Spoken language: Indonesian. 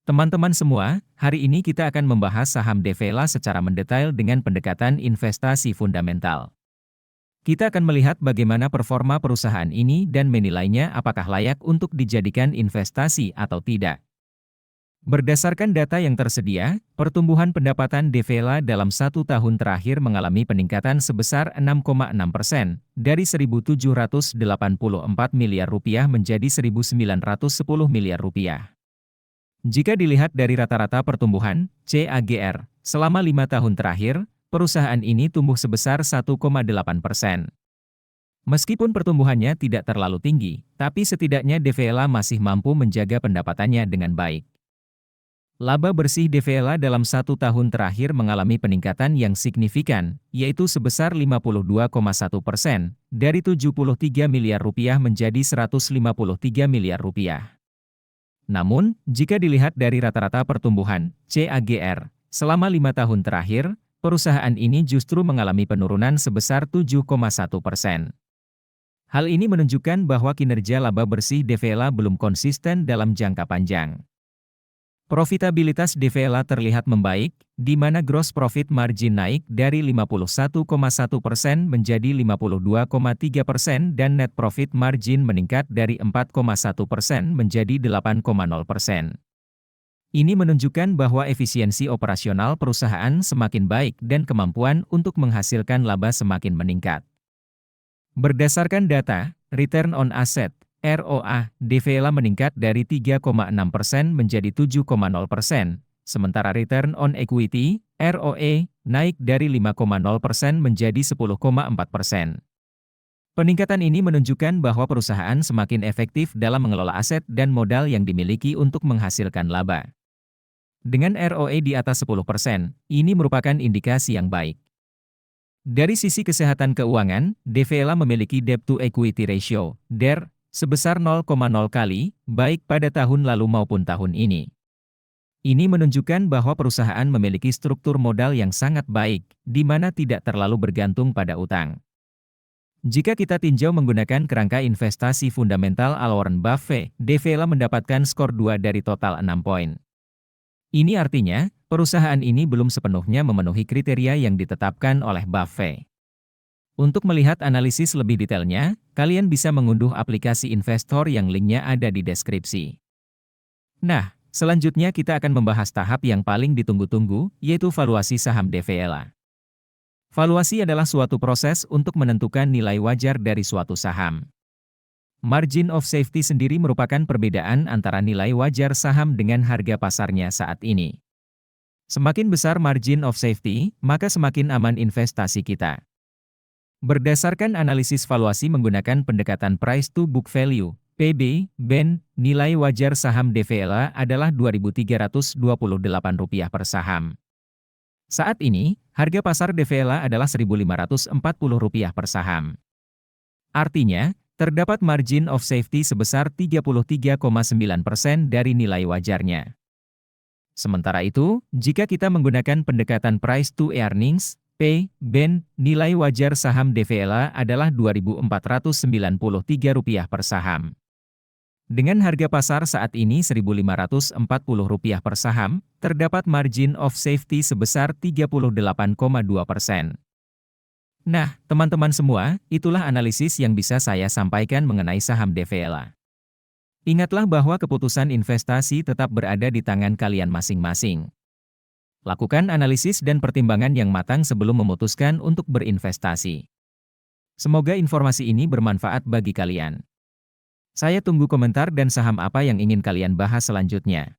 Teman-teman semua, hari ini kita akan membahas saham Devela secara mendetail dengan pendekatan investasi fundamental. Kita akan melihat bagaimana performa perusahaan ini dan menilainya apakah layak untuk dijadikan investasi atau tidak. Berdasarkan data yang tersedia, pertumbuhan pendapatan Devela dalam 1 tahun terakhir mengalami peningkatan sebesar 6,6%, dari 1.784 miliar rupiah menjadi 1.910 miliar rupiah. Jika dilihat dari rata-rata pertumbuhan, CAGR, selama 5 tahun terakhir, perusahaan ini tumbuh sebesar 1,8%. Meskipun pertumbuhannya tidak terlalu tinggi, tapi setidaknya Devela masih mampu menjaga pendapatannya dengan baik. Laba bersih Devela dalam 1 tahun terakhir mengalami peningkatan yang signifikan, yaitu sebesar 52,1%, dari 73 miliar rupiah menjadi 153 miliar rupiah. Namun, jika dilihat dari rata-rata pertumbuhan, CAGR, selama 5 tahun terakhir, perusahaan ini justru mengalami penurunan sebesar 7,1%. Hal ini menunjukkan bahwa kinerja laba bersih Devela belum konsisten dalam jangka panjang. Profitabilitas Devela terlihat membaik, di mana gross profit margin naik dari 51,1% menjadi 52,3% dan net profit margin meningkat dari 4,1% menjadi 8,0%. Ini menunjukkan bahwa efisiensi operasional perusahaan semakin baik dan kemampuan untuk menghasilkan laba semakin meningkat. Berdasarkan data, Return on Asset (ROA) Devela meningkat dari 3,6% menjadi 7,0%, sementara Return on Equity (ROE) naik dari 5,0% menjadi 10,4%. Peningkatan ini menunjukkan bahwa perusahaan semakin efektif dalam mengelola aset dan modal yang dimiliki untuk menghasilkan laba. Dengan ROE di atas 10%, ini merupakan indikasi yang baik. Dari sisi kesehatan keuangan, Devela memiliki Debt to Equity Ratio (DER) sebesar 0,0 kali, baik pada tahun lalu maupun tahun ini. Ini menunjukkan bahwa perusahaan memiliki struktur modal yang sangat baik, di mana tidak terlalu bergantung pada utang. Jika kita tinjau menggunakan kerangka investasi fundamental ala Warren Buffett, Devela mendapatkan skor 2 dari total 6 poin. Ini artinya, perusahaan ini belum sepenuhnya memenuhi kriteria yang ditetapkan oleh Buffett. Untuk melihat analisis lebih detailnya, kalian bisa mengunduh aplikasi investor yang linknya ada di deskripsi. Nah, selanjutnya kita akan membahas tahap yang paling ditunggu-tunggu, yaitu valuasi saham Devela. Valuasi adalah suatu proses untuk menentukan nilai wajar dari suatu saham. Margin of safety sendiri merupakan perbedaan antara nilai wajar saham dengan harga pasarnya saat ini. Semakin besar margin of safety, maka semakin aman investasi kita. Berdasarkan analisis valuasi menggunakan pendekatan price to book value, PB, BEN, nilai wajar saham Devela adalah Rp2.328 per saham. Saat ini, harga pasar Devela adalah Rp1.540 per saham. Artinya, terdapat margin of safety sebesar 33,9% dari nilai wajarnya. Sementara itu, jika kita menggunakan pendekatan price to earnings, BEN, nilai wajar saham Devela adalah Rp2.493 per saham. Dengan harga pasar saat ini Rp1.540 per saham, terdapat margin of safety sebesar 38,2%. Nah, teman-teman semua, itulah analisis yang bisa saya sampaikan mengenai saham Devela. Ingatlah bahwa keputusan investasi tetap berada di tangan kalian masing-masing. Lakukan analisis dan pertimbangan yang matang sebelum memutuskan untuk berinvestasi. Semoga informasi ini bermanfaat bagi kalian. Saya tunggu komentar dan saham apa yang ingin kalian bahas selanjutnya.